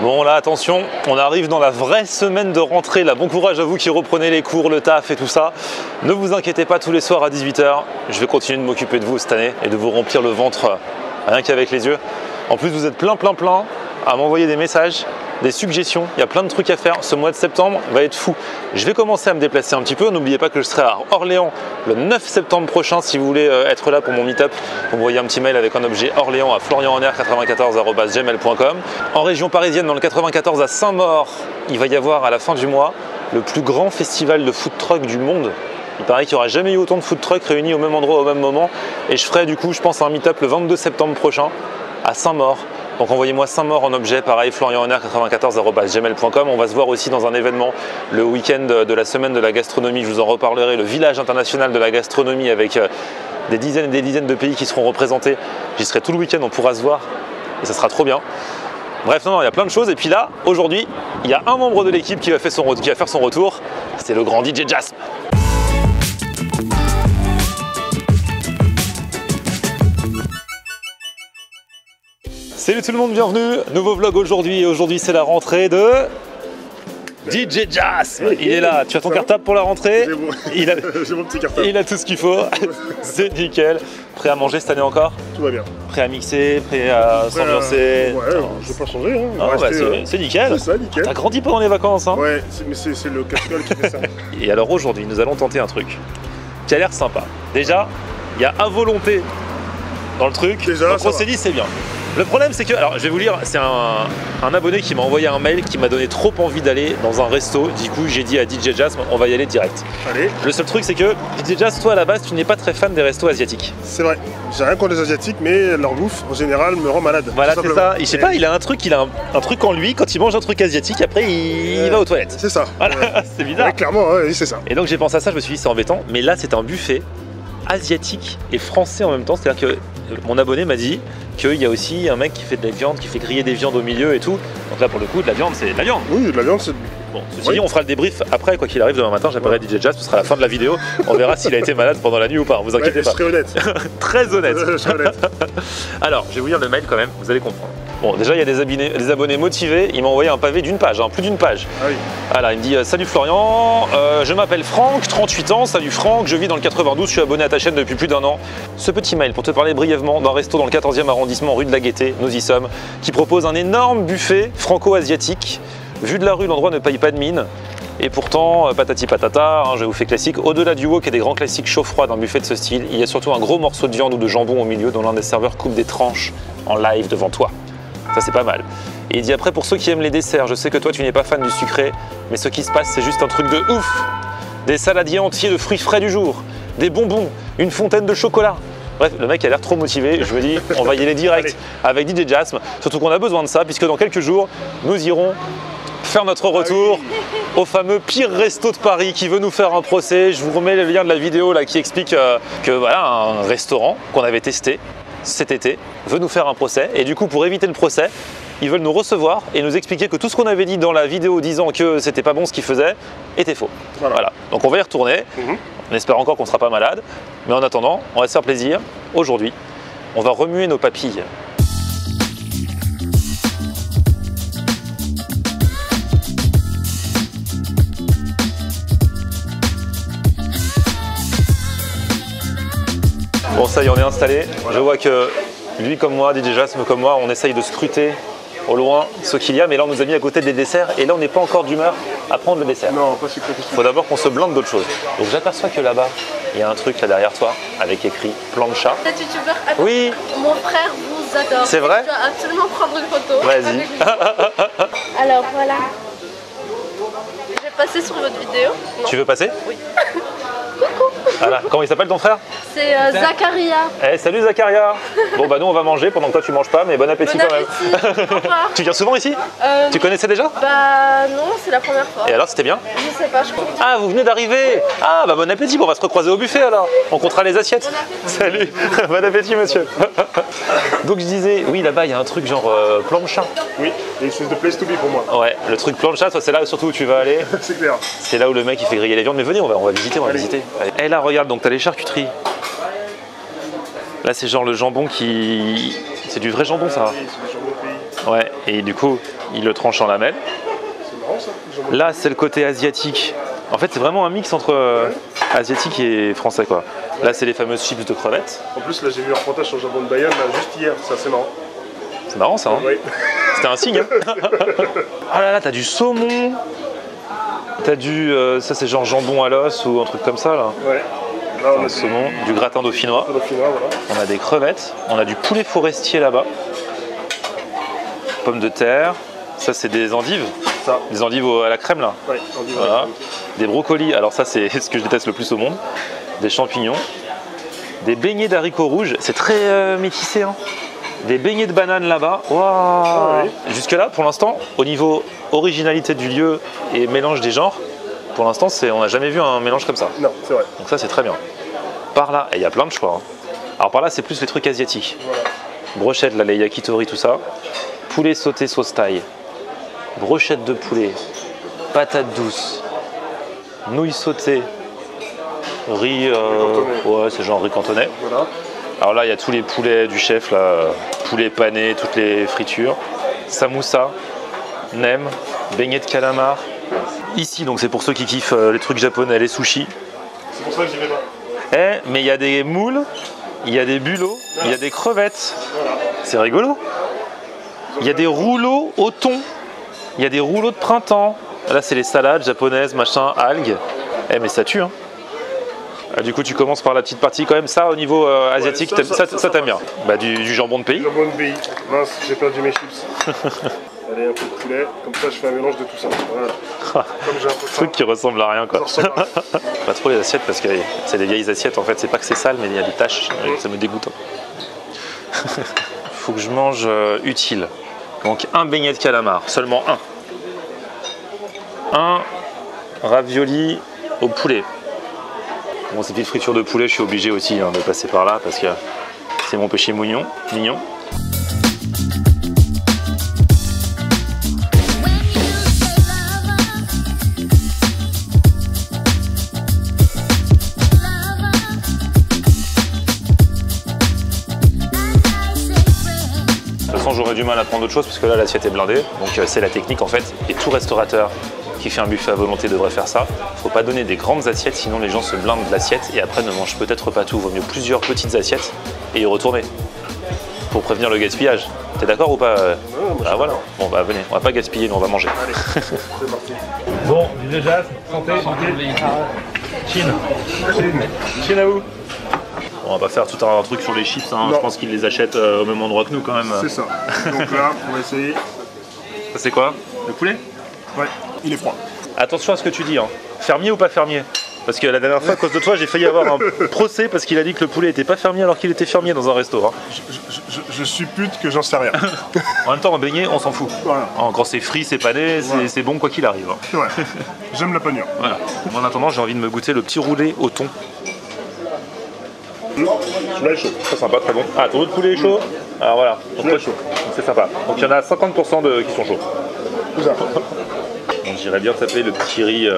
Bon là attention, on arrive dans la vraie semaine de rentrée, là bon courage à vous qui reprenez les cours, le taf et tout ça. Ne vous inquiétez pas, tous les soirs à 18 h, je vais continuer de m'occuper de vous cette année et de vous remplir le ventre rien qu'avec les yeux. En plus vous êtes plein à m'envoyer des messages, des suggestions, il y a plein de trucs à faire. Ce mois de septembre va être fou. Je vais commencer à me déplacer un petit peu, n'oubliez pas que je serai à Orléans le 9 septembre prochain. Si vous voulez être là pour mon meet-up, vous m'envoyez un petit mail avec un objet Orléans à florianenr94@gmail.com. En région parisienne, dans le 94 à Saint-Maur, il va y avoir à la fin du mois le plus grand festival de food truck du monde. Il paraît qu'il n'y aura jamais eu autant de food trucks réunis au même endroit au même moment. Et je ferai du coup, je pense, un meet-up le 22 septembre prochain à Saint-Maur. Donc envoyez-moi Saint-Maur en objet, pareil, florianenr94@gmail.com. On va se voir aussi dans un événement le week-end de la semaine de la gastronomie, je vous en reparlerai, le village international de la gastronomie avec des dizaines et des dizaines de pays qui seront représentés. J'y serai tout le week-end, on pourra se voir et ça sera trop bien. Bref, non, il y a plein de choses. Et puis là, aujourd'hui, il y a un membre de l'équipe qui va faire son retour, c'est le grand DJ Jasm. Salut tout le monde, bienvenue, nouveau vlog aujourd'hui. Aujourd'hui c'est la rentrée de DJ Jasm. Il est là, tu as ton cartable pour la rentrée? J'ai mon petit cartable. Il a tout ce qu'il faut, c'est nickel. Prêt à manger cette année encore? Tout va bien. Prêt à mixer, prêt à s'ambiancer? Ouais, je vais pas changer. Hein. Ah, bah, c'est nickel. C'est ça, nickel. T'as grandi pendant les vacances hein? Ouais, mais c'est le capital qui fait ça. Et alors aujourd'hui nous allons tenter un truc qui a l'air sympa. Déjà, il y a à volonté dans le truc, déjà, donc on s'est dit c'est bien. Le problème c'est que, alors je vais vous lire, c'est un abonné qui m'a envoyé un mail qui m'a donné trop envie d'aller dans un resto. Du coup j'ai dit à DJ Jasm, on va y aller direct. Allez. Le seul truc c'est que DJ Jasm, toi à la base tu n'es pas très fan des restos asiatiques. C'est vrai, j'ai rien contre les asiatiques mais leur bouffe en général me rend malade. Voilà c'est ça, je sais pas, il a un truc en lui, quand il mange un truc asiatique après il va aux toilettes. C'est ça. Voilà, c'est bizarre. Ouais, clairement, ouais, c'est ça. Et donc j'ai pensé à ça, je me suis dit c'est embêtant, mais là c'est un buffet asiatique et français en même temps, c'est-à-dire que mon abonné m'a dit qu'il y a aussi un mec qui fait de la viande, qui fait griller des viandes au milieu et tout. Donc là pour le coup de la viande c'est de la viande. Oui, de la viande c'est... Bon, ceci dit on fera le débrief après quoi qu'il arrive demain matin, j'appellerai DJ Jasm, ce sera la fin de la vidéo. On verra s'il a été malade pendant la nuit ou pas, vous inquiétez pas. Je serai honnête. Très honnête. Je serai honnête. Alors je vais vous lire le mail quand même, vous allez comprendre. Bon déjà il y a des abonnés motivés, il m'a envoyé un pavé d'une page, plus d'une page. Ah oui. Voilà, il me dit salut Florian, je m'appelle Franck, 38 ans, salut Franck, je vis dans le 92, je suis abonné à ta chaîne depuis plus d'1 an. Ce petit mail pour te parler brièvement d'un resto dans le 14e arrondissement rue de la Gaîté, nous y sommes, qui propose un énorme buffet franco-asiatique. Vu de la rue, l'endroit ne paye pas de mine. Et pourtant, patati patata, je vous fais classique, au-delà du wok et des grands classiques chaud-froid d'un buffet de ce style, il y a surtout un gros morceau de viande ou de jambon au milieu dont l'un des serveurs coupe des tranches en live devant toi. Ça c'est pas mal. Et il dit après, pour ceux qui aiment les desserts, je sais que toi tu n'es pas fan du sucré, mais ce qui se passe c'est juste un truc de ouf. Des saladiers entiers de fruits frais du jour, des bonbons, une fontaine de chocolat. Bref, le mec a l'air trop motivé, je me dis on va y aller direct avec DJ Jasm, surtout qu'on a besoin de ça puisque dans quelques jours nous irons faire notre retour au fameux pire resto de Paris qui veut nous faire un procès. Je vous remets le lien de la vidéo là qui explique que voilà, un restaurant qu'on avait testé cet été veut nous faire un procès et du coup pour éviter le procès ils veulent nous recevoir et nous expliquer que tout ce qu'on avait dit dans la vidéo disant que c'était pas bon ce qu'ils faisaient était faux. Voilà. Donc on va y retourner, on espère encore qu'on sera pas malade, mais en attendant on va se faire plaisir. Aujourd'hui on va remuer nos papilles. Bon ça y est, on est installé. Je vois que lui comme moi, DJ Jasm comme moi, on essaye de scruter au loin ce qu'il y a, mais là on nous a mis à côté des desserts et là on n'est pas encore d'humeur à prendre le dessert. Non, pas sucré. Il faut d'abord qu'on se blinde d'autres choses. Donc j'aperçois que là-bas, il y a un truc là derrière toi avec écrit plancha. Cet youtubeur, attends, oui. Mon frère vous adore. C'est vrai? Tu dois absolument prendre une photo. Vas-y. Alors voilà. Je vais passer sur votre vidéo. Non. Tu veux passer? Oui. Voilà. Comment il s'appelle ton frère? C'est Zacharia. Eh, salut Zacharia. Bon bah nous on va manger pendant que toi tu manges pas, mais bon appétit Bon quand même. appétit. Au revoir. Tu viens souvent ici? Tu connaissais déjà? Bah non, c'est la première fois. Et alors c'était bien? Je sais pas, je crois. Ah, vous venez d'arriver? Ah, bah bon appétit, bon, on va se recroiser au buffet alors. On comptera les assiettes. Salut, bon appétit monsieur. Donc je disais, oui là-bas il y a un truc genre plancha. Oui, et c'est de place to be pour moi. Ouais, le truc plancha, c'est là surtout où tu vas aller. C'est clair. C'est là où le mec il fait griller les viandes. Mais venez, on va visiter, visiter. Et là regarde, donc t'as les charcuteries. Là c'est genre le jambon qui... C'est du vrai jambon ça. Oui, c'est du jambon pays. Ouais, et du coup, il le tranche en lamelles. C'est marrant ça. Là, c'est le côté asiatique. En fait, c'est vraiment un mix entre asiatique et français, quoi. Là, c'est les fameuses chips de crevettes. En plus, là, j'ai vu un reportage sur le jambon de Bayonne là, juste hier. C'est assez marrant. C'est marrant, ça, hein. Oui. C'était un signe, hein. Ah là là, t'as du saumon. T'as du... ça, c'est genre jambon à l'os ou un truc comme ça, là. Ouais. Là, on a saumon, du gratin dauphinois. Voilà. On a des crevettes. On a du poulet forestier là-bas. Pommes de terre. Ça, c'est des endives. Ça. Des endives à la crème, là. Ouais, on dit Voilà. Des brocolis. Alors ça, c'est ce que je déteste le plus au monde. Des champignons. Des beignets d'haricots rouges. C'est très métissé, hein. Des beignets de banane là-bas. Waouh. Ah oui. Jusque-là, pour l'instant, au niveau originalité du lieu et mélange des genres, pour l'instant, on n'a jamais vu un mélange comme ça. Non, c'est vrai. Donc ça, c'est très bien. Par là, et il y a plein de choix, hein. Alors par là, c'est plus les trucs asiatiques. Voilà. Brochette, là, les yakitori, tout ça. Poulet sauté sauce thaï. Brochette de poulet. Patates douces. Nouilles sautées. Riz, ouais, c'est genre riz cantonais. Voilà. Alors là, il y a tous les poulets du chef, là. Poulet pané, toutes les fritures. Samoussa, nem, beignets de calamar. Ici, donc c'est pour ceux qui kiffent les trucs japonais, les sushis. C'est pour ça que j'y vais pas. Mais il y a des moules, il y a des bulots, il y a des crevettes. Voilà. C'est rigolo. Il y a des rouleaux au thon. Il y a des rouleaux de printemps. Là, c'est les salades japonaises, machin, algues. Mais ça tue, hein. Du coup, tu commences par la petite partie quand même. Ça, au niveau asiatique, Ouais, ça t'aimes bien. Bah, du jambon de pays. Jambon de pays. Mince, j'ai perdu mes chips. Allez, un peu de poulet. Comme ça, je fais un mélange de tout ça. Voilà. Comme j'ai un peu de Truc qui ressemble à rien, quoi. ça ressemble à rien. Pas trop les assiettes parce que c'est des vieilles assiettes. En fait, c'est pas que c'est sale, mais il y a des taches. Ça me dégoûte. Faut que je mange utile. Donc un beignet de calamar, seulement un. Un ravioli au poulet. Bon, ces petites fritures de poulet, je suis obligé aussi de passer par là parce que c'est mon péché mignon. De toute façon, j'aurais du mal à prendre autre chose parce que là, l'assiette est blindée. Donc, c'est la technique en fait. Et tout restaurateur qui fait un buffet à volonté devrait faire ça. Faut pas donner des grandes assiettes, sinon les gens se blindent de l'assiette et après ne mangent peut-être pas tout. Vaut mieux plusieurs petites assiettes et y retourner pour prévenir le gaspillage. T'es d'accord ou pas? Ah voilà. Bon bah venez, on va pas gaspiller, nous on va manger. Allez, c'est parti. Bon, déjà, santé. Chine. Chine à vous. On va pas faire tout un truc sur les chips, hein. Je pense qu'ils les achètent au même endroit que nous quand même. C'est ça. Donc là, on va essayer. Ça c'est quoi? Le poulet? Ouais, il est froid. Attention à ce que tu dis, hein. Fermier ou pas fermier? Parce que la dernière fois, à cause de toi, j'ai failli avoir un procès parce qu'il a dit que le poulet était pas fermier alors qu'il était fermier dans un resto, hein. Je suppute que j'en sais rien. En même temps, en beignet, on s'en fout. Voilà. Quand c'est frit, c'est pané, Voilà. c'est bon quoi qu'il arrive, hein. C'est vrai. J'aime la panure. Voilà. En attendant, j'ai envie de me goûter le petit roulé au thon. Celui-là est chaud. Très sympa, très bon. Ah, ton autre poulet est chaud? Alors voilà, donc Ouais. chaud. Donc c'est sympa. Donc il y en a 50% qui sont chauds. Tout ça. Donc j'irais bien taper le petit riz,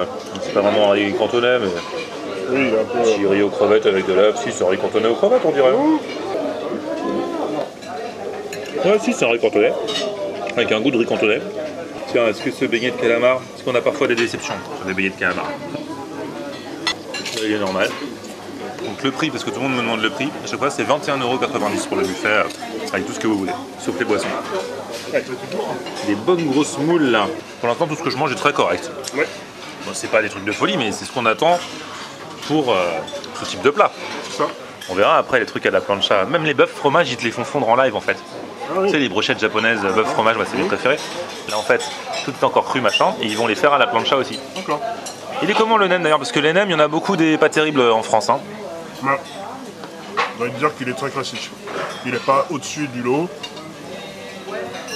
c'est pas vraiment un riz cantonais, mais Oui, il est un peu. petit riz aux crevettes avec de la... Si, c'est un riz cantonais aux crevettes, on dirait. Ouais, si, c'est un riz cantonais. Avec un goût de riz cantonais. Tiens, est-ce que ce beignet de calamar... Parce qu'on a parfois des déceptions sur des beignets de calamar. Il est normal. Donc le prix, parce que tout le monde me demande le prix, à chaque fois c'est 21,90 € pour le buffet, avec tout ce que vous voulez, sauf les boissons. Ouais. Des bonnes grosses moules là. Pour l'instant, tout ce que je mange est très correct. Ouais. Bon, c'est pas des trucs de folie, mais c'est ce qu'on attend pour ce type de plat. C'est ça. On verra après les trucs à la plancha. Même les bœufs fromage, ils te les font fondre en live en fait. Ah oui. Tu sais, les brochettes japonaises, bœuf fromage, moi c'est mes préférés. Là en fait, tout est encore cru machin, et ils vont les faire à la plancha aussi. D'accord. Il est comment le nem d'ailleurs? Parce que les nems, il y en a beaucoup des pas terribles en France, hein. Non. J'ai envie de dire qu'il est très classique. Il n'est pas au-dessus du lot.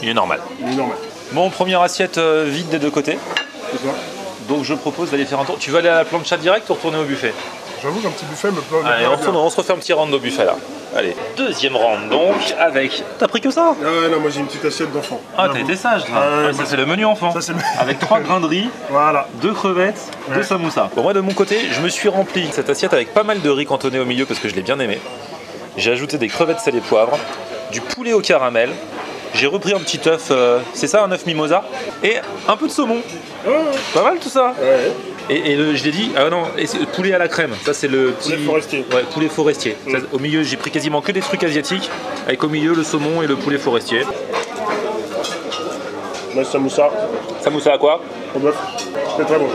Il est normal. Il est normal. Bon, première assiette vide des deux côtés. C'est ça. Donc je propose d'aller faire un tour. Tu veux aller à la plancha direct ou retourner au buffet? J'avoue qu'un petit buffet me plaît. Allez, on se refait un petit round au buffet là. Allez, deuxième round donc avec... T'as pris que ça? Ah non, moi j'ai une petite assiette d'enfant. Ah, t'as été sage là. Ah ouais, Ouais, ça c'est le menu enfant. Ça, c'est le- Avec 3 grains de riz, Voilà. 2 crevettes, 2 samoussas. Bon, moi de mon côté, je me suis rempli cette assiette avec pas mal de riz cantonné au milieu parce que je l'ai bien aimé. J'ai ajouté des crevettes salées poivre, du poulet au caramel, J'ai repris un petit œuf, c'est ça, un œuf mimosa, et un peu de saumon. Pas mal tout ça. Ouais. Et je l'ai dit, ah non, et poulet à la crème, ça c'est le petit... Poulet forestier. Ouais, poulet forestier. Ça, au milieu, j'ai pris quasiment que des trucs asiatiques, avec au milieu le saumon et le poulet forestier. Moi, samoussa. Samoussa à quoi? Au bœuf. C'est très bon.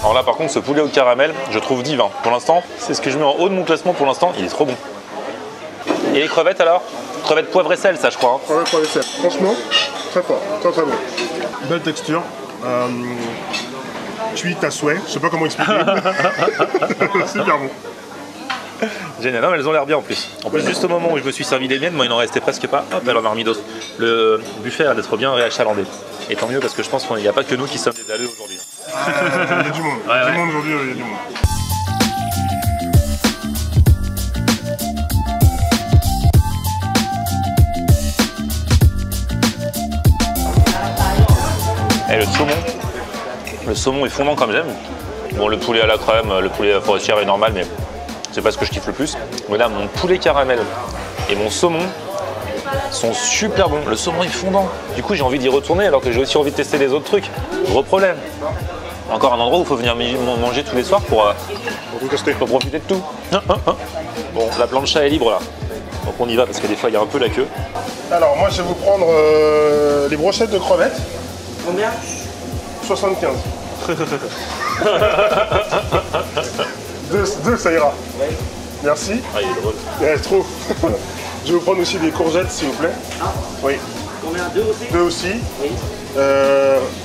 Alors là par contre ce poulet au caramel, je trouve divin. Pour l'instant, c'est ce que je mets en haut de mon classement pour l'instant, il est trop bon. Et les crevettes alors? Crevettes poivre et sel ça je crois. Hein. Crevettes poivre et sel. Franchement, très fort, très très bon. Belle texture. Cuite à souhait, je sais pas comment expliquer. Super bon. Génial, non, mais elles ont l'air bien en plus. En plus, juste au moment où je me suis servi les miennes, moi il n'en restait presque pas. Hop, elle en a remis d'autres. Le buffet a l'air d'être bien réachalandé. Et tant mieux parce que je pense qu'il n'y a pas que nous qui sommes des dalleux aujourd'hui. Il y a du monde. Ouais, Il y a ouais. du monde aujourd'hui, il y a du monde. Et le saumon est fondant comme j'aime. Bon, le poulet à la crème, le poulet forestier est normal, mais c'est pas ce que je kiffe le plus. Mais là, mon poulet caramel et mon saumon sont super bons. Le saumon est fondant. Du coup, j'ai envie d'y retourner alors que j'ai aussi envie de tester les autres trucs. Gros problème. Encore un endroit où il faut venir manger tous les soirs pour tout tester. profiter de tout. Bon, la plancha est libre là. Donc on y va parce que des fois il y a un peu la queue. Alors, moi, je vais vous prendre les brochettes de crevettes. Combien? 75. deux, ça ira. Oui. Merci. Ah, il est drôle. Il reste trop. Je vais vous prendre aussi des courgettes, s'il vous plaît. Ah, Oui. combien? Deux aussi? Deux aussi. Oui.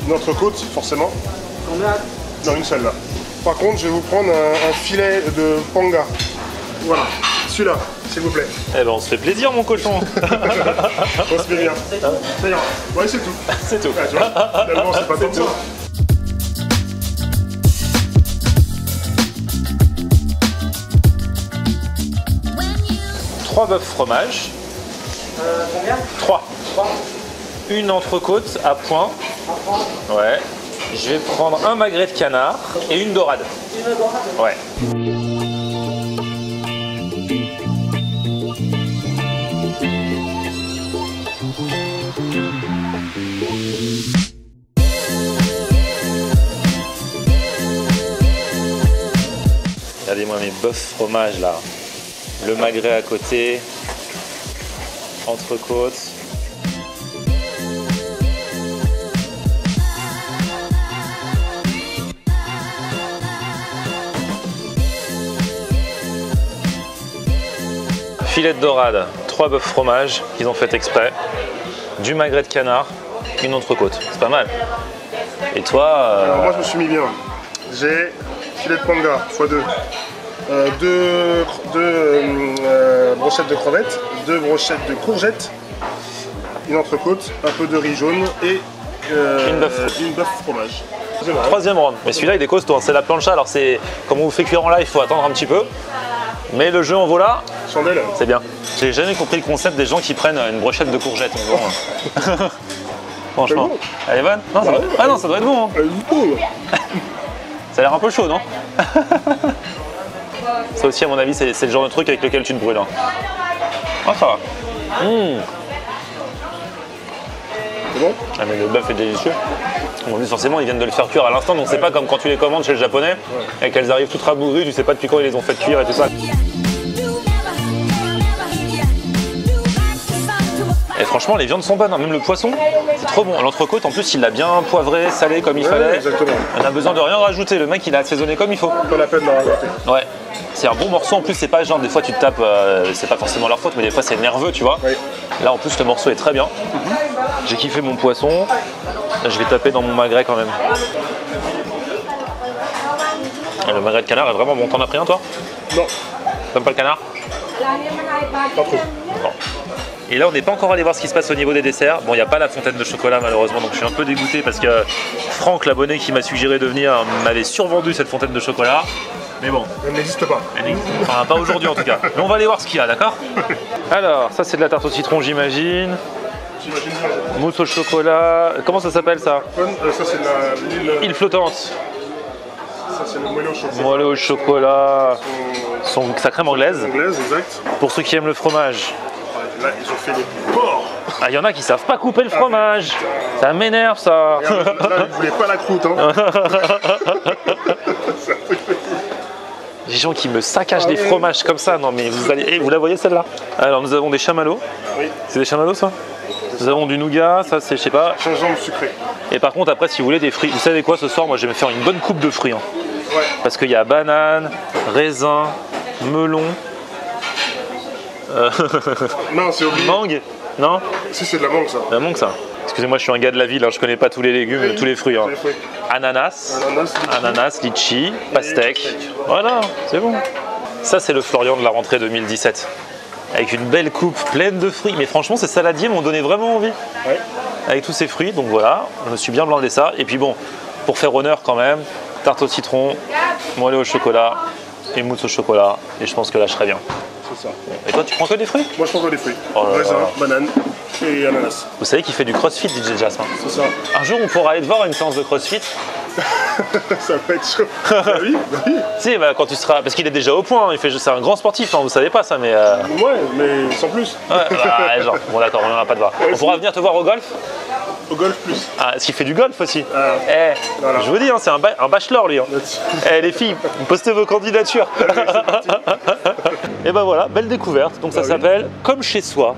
Une entrecôte, forcément. Combien? Non, une seule là. Par contre, je vais vous prendre un filet de panga. Voilà. Celui-là, s'il vous plaît. Eh ben on se fait plaisir mon cochon. On se fait bien. Ça ira. Ouais, c'est tout. C'est tout. Ah, tu vois, finalement, c'est pas tant que ça. Trois bœufs fromage. Combien? 3. 3. Une entrecôte à point. Ouais. Je vais prendre un magret de canard et une dorade. Une dorade? Ouais. Regardez-moi mes bœufs fromage là. Le magret à côté. Entrecôte. Filet de dorade, 3 bœufs fromage qu'ils ont fait exprès, du magret de canard, une entrecôte. C'est pas mal. Et toi Alors, moi, je me suis mis bien. J'ai filet de panga x2. Deux brochettes de crevettes, 2 brochettes de courgettes, une entrecôte, un peu de riz jaune et Une bœuf. une bœuf fromage. troisième round. Mais celui-là il est costaud, hein. C'est la plancha. Alors c'est comme on vous fait cuire en live, il faut attendre un petit peu. Mais le jeu en vaut là, Chandelle. c'est bien. J'ai jamais compris le concept des gens qui prennent une brochette de courgettes. Bon. Franchement. C'est bon. Elle est bonne? Non, ça doit... Ah non, ça doit être bon. Hein. Ça a l'air un peu chaud, non? Ça aussi, à mon avis, c'est le genre de truc avec lequel tu te brûles. Hein. Ah, ça va. C'est bon? Ah, mais le bœuf est délicieux. Bon, forcément, ils viennent de le faire cuire à l'instant, donc c'est pas comme quand tu les commandes chez le japonais et qu'elles arrivent toutes rabougries, tu sais pas depuis quand ils les ont fait cuire et tout ça. Et franchement, les viandes sont bonnes, hein. Même le poisson, c'est trop bon. L'entrecôte, en plus, il l'a bien poivré, salé comme il fallait. Exactement. On a besoin de rien rajouter. Le mec, il a assaisonné comme il faut. Pas la peine d'en rajouter. Ouais. C'est un bon morceau. En plus, c'est pas genre des fois tu te tapes, c'est pas forcément leur faute, mais des fois c'est nerveux, tu vois. Oui. Là, en plus, le morceau est très bien. J'ai kiffé mon poisson. Là, je vais taper dans mon magret quand même. Et le magret de canard est vraiment bon. T'en as pris un, toi? Non, T'aimes pas le canard? pas trop. Bon. Et là, on n'est pas encore allé voir ce qui se passe au niveau des desserts. Bon, il n'y a pas la fontaine de chocolat malheureusement, donc je suis un peu dégoûté parce que Franck, l'abonné qui m'a suggéré de venir, m'avait survendu cette fontaine de chocolat. Mais bon, Elle n'existe pas. enfin, pas aujourd'hui en tout cas. Mais on va aller voir ce qu'il y a, d'accord? Alors, ça c'est de la tarte au citron, j'imagine. J'imagine bien. Mousse au chocolat. Comment ça s'appelle ça? Ça, c'est de l'île. Île flottante. Ça, c'est le moelleux au chocolat. Moelleux au chocolat. Sa crème anglaise. Anglaise, exact. Pour ceux qui aiment le fromage. Là, ils ont fait des porcs. Ah, il y en a qui savent pas couper le fromage. Ça m'énerve, ça. Regarde, là, ils voulaient pas la croûte. Hein. Les gens qui me saccagent des fromages comme ça, non mais vous allez. Eh, vous la voyez celle-là? Alors nous avons des chamallows. Oui. C'est des chamallows ça? Nous avons du nougat, ça c'est je sais pas. Gingembre sucré. Et par contre après si vous voulez des fruits, vous savez quoi ce soir? Moi je vais me faire une bonne coupe de fruits. Hein. Ouais. Parce qu'il y a banane, raisin, melon. Non, c'est oublié. Mangue? Non? Si, c'est de la mangue, ça. La mangue ça. Excusez-moi, je suis un gars de la ville, hein, je connais pas tous les légumes, Oui. tous les fruits. Hein. C'est les fruits. Ananas, Ananas, litchi, pastèque. Voilà, c'est bon. Ça, c'est le Florian de la rentrée 2017. Avec une belle coupe pleine de fruits. Mais franchement, ces saladiers m'ont donné vraiment envie. Ouais. Avec tous ces fruits, donc voilà, je me suis bien blindé ça. Et puis bon, pour faire honneur quand même, tarte au citron, moelleux au chocolat et mousse au chocolat. Et je pense que là, je serai bien. C'est ça. Et toi, tu prends que des fruits? Moi, je prends que des fruits. Oh là là. Raisin, banane et ananas. Vous savez qu'il fait du crossfit, DJ Jasmin. C'est ça. Un jour, on pourra aller te voir à une séance de crossfit. Ça va être chaud. Bah oui, bah oui. Tu sais, bah, quand tu seras. Parce qu'il est déjà au point, hein, c'est un grand sportif, hein, vous savez pas ça, mais. Ouais, mais sans plus. Ouais, bah, genre, bon d'accord, on n'en a pas de voir. On pourra venir te voir au golf? Au golf plus. Ah, est-ce qu'il fait du golf aussi? Ah. Eh, Voilà. je vous dis, hein, c'est un bachelor lui. Hein. Eh les filles, postez vos candidatures. Et ben voilà, belle découverte. Donc ça oui. s'appelle Comme chez soi.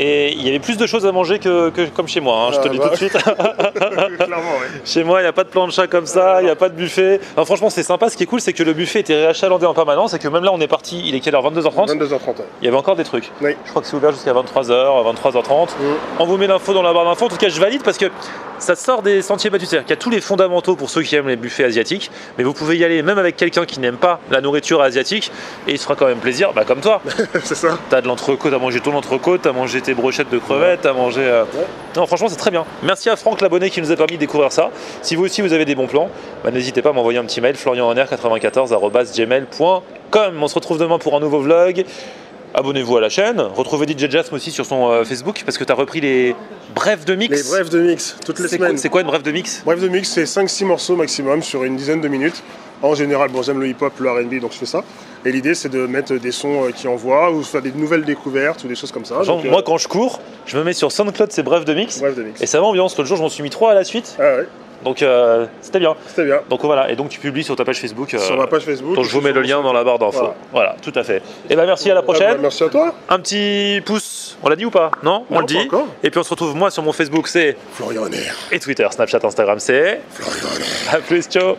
Et il y avait plus de choses à manger que comme chez moi, hein, je te le dis tout de suite. Clairement, ouais. Chez moi, il n'y a pas de plancha comme ça, il n'y a pas de buffet. Enfin, franchement, c'est sympa. Ce qui est cool, c'est que le buffet était réachalandé en permanence et que même là, on est parti, il est quelle heure? 22h30? 22h30. Il y avait encore des trucs. Oui. Je crois que c'est ouvert jusqu'à 23h, 23h30. On vous met l'info dans la barre d'infos. En tout cas, je valide parce que ça sort des sentiers battus. C'est-à-dire qu'il y a tous les fondamentaux pour ceux qui aiment les buffets asiatiques. Mais vous pouvez y aller même avec quelqu'un qui n'aime pas la nourriture asiatique et il se fera quand même plaisir, bah, comme toi. C'est ça. T'as de l'entrecôte, t'as mangé ton entrecôte, t'as mangé tes brochettes de crevettes, t'as mangé. Non, franchement, c'est très bien. Merci à Franck l'abonné qui nous a permis de découvrir ça. Si vous aussi vous avez des bons plans, bah, n'hésitez pas à m'envoyer un petit mail, florianoner94@gmail.com. On se retrouve demain pour un nouveau vlog. Abonnez-vous à la chaîne. Retrouvez DJ Jasm aussi sur son Facebook parce que tu as repris les brefs de mix. Les brefs de mix, toutes les semaines. C'est quoi une bref de mix? Bref de mix, c'est 5-6 morceaux maximum sur une dizaine de minutes. En général, bon, j'aime le hip-hop, le R&B, donc je fais ça. Et l'idée, c'est de mettre des sons qui envoient ou faire des nouvelles découvertes ou des choses comme ça. Genre, Donc, moi, quand je cours, je me mets sur SoundCloud, c'est bref de mix. Bref de mix. Et ça m'ambiance. L'autre jour, je m'en suis mis 3 à la suite. Ah ouais, Donc, c'était bien. c'était bien. Donc voilà. Et donc, tu publies sur ta page Facebook. Sur ma page Facebook. Donc, je vous mets le lien dans la barre d'infos. Voilà, tout à fait. Et ben merci, à la Ah bah, prochaine. merci à toi. Un petit pouce. On l'a dit ou pas? Non, on Non, le dit. pas encore. Et puis, on se retrouve, moi, sur mon Facebook, c'est. Florian Honner. Et Twitter, Snapchat, Instagram, c'est. Florian Honner. A plus, ciao.